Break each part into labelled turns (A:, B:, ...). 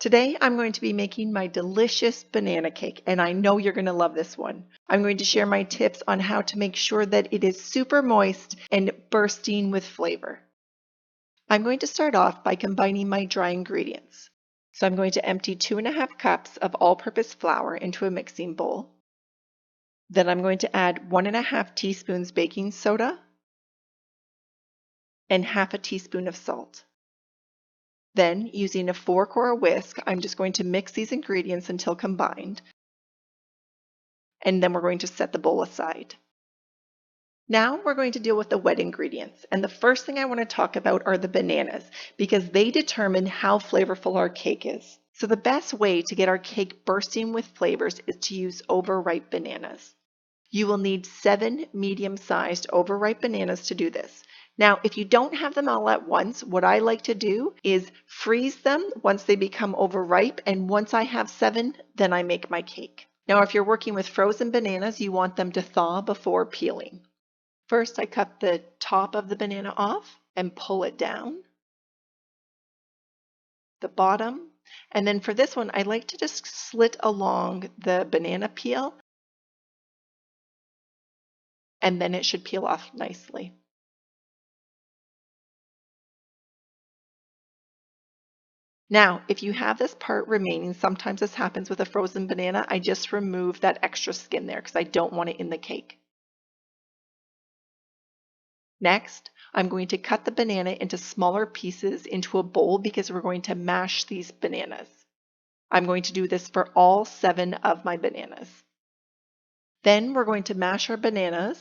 A: Today I'm going to be making my delicious banana cake, and I know you're going to love this one. I'm going to share my tips on how to make sure that it is super moist and bursting with flavor. I'm going to start off by combining my dry ingredients. So I'm going to empty 2.5 cups of all-purpose flour into a mixing bowl. Then I'm going to add 1.5 teaspoons baking soda and half a teaspoon of salt. Then, using a fork or a whisk, I'm just going to mix these ingredients until combined. And then we're going to set the bowl aside. Now we're going to deal with the wet ingredients. And the first thing I want to talk about are the bananas, because they determine how flavorful our cake is. So the best way to get our cake bursting with flavors is to use overripe bananas. You will need 7 medium-sized overripe bananas to do this. Now, if you don't have them all at once, what I like to do is freeze them once they become overripe, and once I have 7, then I make my cake. Now, if you're working with frozen bananas, you want them to thaw before peeling. First, I cut the top of the banana off and pull it down, the bottom, and then for this one, I like to just slit along the banana peel, and then it should peel off nicely. Now, if you have this part remaining, sometimes this happens with a frozen banana, I just remove that extra skin there because I don't want it in the cake. Next, I'm going to cut the banana into smaller pieces into a bowl because we're going to mash these bananas. I'm going to do this for all 7 of my bananas. Then we're going to mash our bananas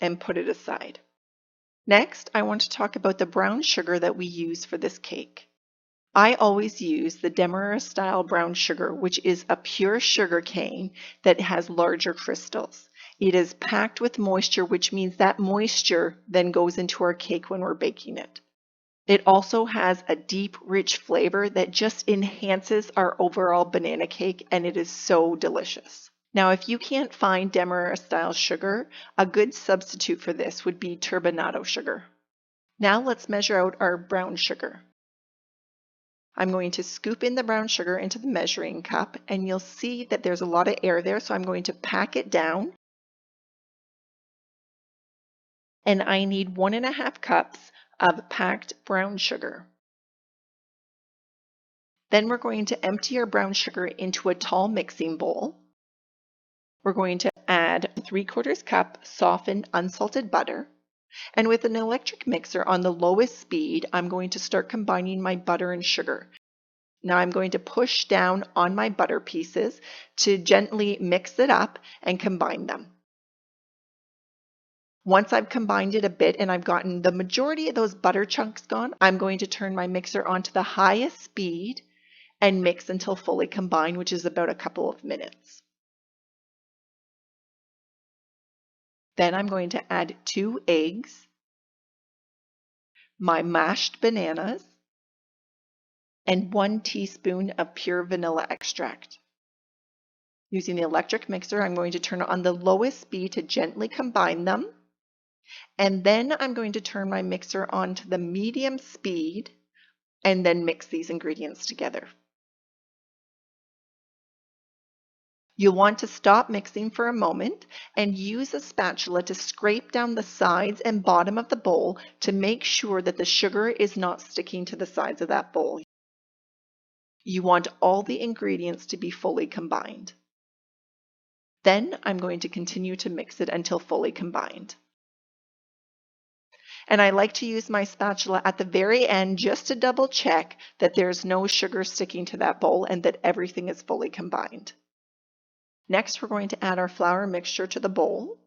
A: and put it aside. Next, I want to talk about the brown sugar that we use for this cake. I always use the Demerara style brown sugar, which is a pure sugar cane that has larger crystals. It is packed with moisture, which means that moisture then goes into our cake when we're baking it. It also has a deep, rich flavor that just enhances our overall banana cake, and it is so delicious. Now, if you can't find Demerara style sugar, a good substitute for this would be turbinado sugar. Now let's measure out our brown sugar. I'm going to scoop in the brown sugar into the measuring cup, and you'll see that there's a lot of air there, so I'm going to pack it down. And I need 1.5 cups of packed brown sugar. Then we're going to empty our brown sugar into a tall mixing bowl. We're going to add 3/4 cup softened unsalted butter. And with an electric mixer on the lowest speed, I'm going to start combining my butter and sugar. Now I'm going to push down on my butter pieces to gently mix it up and combine them. Once I've combined it a bit and I've gotten the majority of those butter chunks gone, I'm going to turn my mixer onto the highest speed and mix until fully combined, which is about a couple of minutes. Then I'm going to add 2 eggs, my mashed bananas, and 1 teaspoon of pure vanilla extract. Using the electric mixer, I'm going to turn it on the lowest speed to gently combine them. And then I'm going to turn my mixer on to the medium speed and then mix these ingredients together. You'll want to stop mixing for a moment and use a spatula to scrape down the sides and bottom of the bowl to make sure that the sugar is not sticking to the sides of that bowl. You want all the ingredients to be fully combined. Then I'm going to continue to mix it until fully combined. And I like to use my spatula at the very end just to double check that there's no sugar sticking to that bowl and that everything is fully combined. Next, we're going to add our flour mixture to the bowl.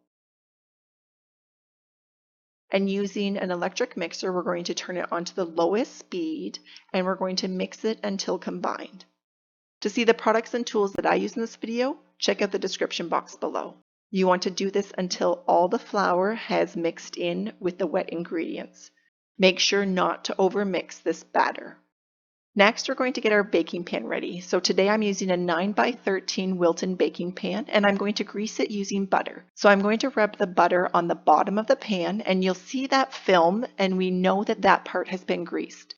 A: And using an electric mixer, we're going to turn it onto the lowest speed and we're going to mix it until combined. To see the products and tools that I use in this video, check out the description box below. You want to do this until all the flour has mixed in with the wet ingredients. Make sure not to overmix this batter. Next, we're going to get our baking pan ready. So today I'm using a 9x13 Wilton baking pan, and I'm going to grease it using butter. So I'm going to rub the butter on the bottom of the pan, and you'll see that film, and we know that that part has been greased.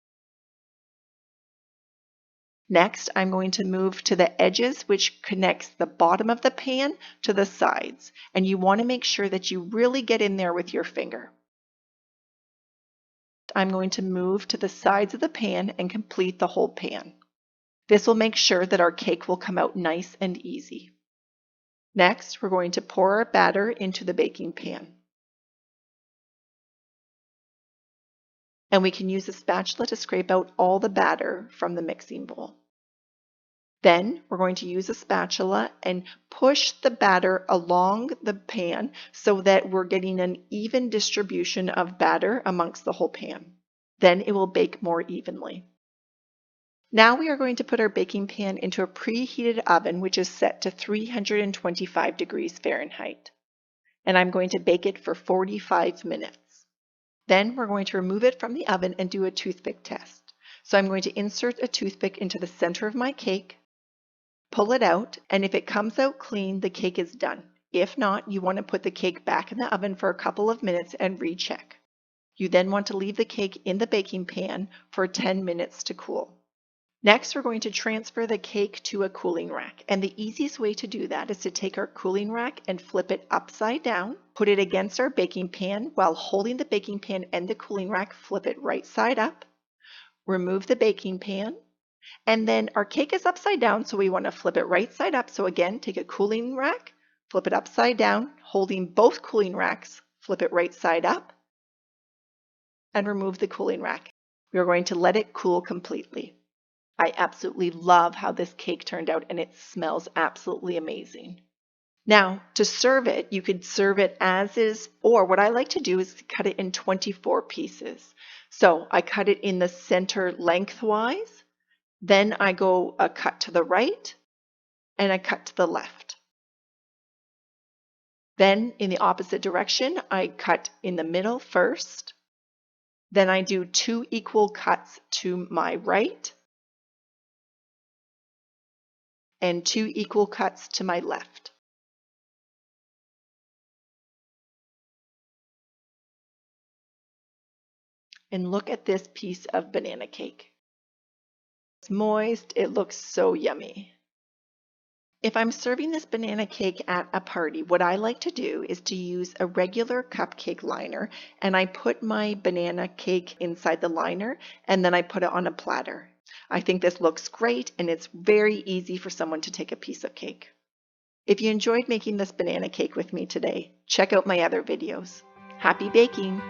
A: Next, I'm going to move to the edges, which connects the bottom of the pan to the sides. And you want to make sure that you really get in there with your finger. I'm going to move to the sides of the pan and complete the whole pan. This will make sure that our cake will come out nice and easy. Next, we're going to pour our batter into the baking pan. And we can use a spatula to scrape out all the batter from the mixing bowl. Then we're going to use a spatula and push the batter along the pan so that we're getting an even distribution of batter amongst the whole pan. Then it will bake more evenly. Now we are going to put our baking pan into a preheated oven which is set to 325 degrees Fahrenheit. And I'm going to bake it for 45 minutes. Then we're going to remove it from the oven and do a toothpick test. So I'm going to insert a toothpick into the center of my cake, pull it out, and if it comes out clean, the cake is done. If not, you want to put the cake back in the oven for a couple of minutes and recheck. You then want to leave the cake in the baking pan for 10 minutes to cool. Next, we're going to transfer the cake to a cooling rack. And the easiest way to do that is to take our cooling rack and flip it upside down, put it against our baking pan while holding the baking pan and the cooling rack, flip it right side up, remove the baking pan, and then our cake is upside down, so we want to flip it right side up. So again, take a cooling rack, flip it upside down, holding both cooling racks, flip it right side up, and remove the cooling rack. We are going to let it cool completely. I absolutely love how this cake turned out, and it smells absolutely amazing. Now, to serve it, you could serve it as is, or what I like to do is cut it in 24 pieces. So I cut it in the center lengthwise, then I go a cut to the right, and a cut to the left. Then in the opposite direction, I cut in the middle first, then I do 2 equal cuts to my right, and 2 equal cuts to my left. And look at this piece of banana cake. It's moist, it looks so yummy. If I'm serving this banana cake at a party, what I like to do is to use a regular cupcake liner, and I put my banana cake inside the liner, and then I put it on a platter. I think this looks great, and it's very easy for someone to take a piece of cake. If you enjoyed making this banana cake with me today, check out my other videos. Happy baking!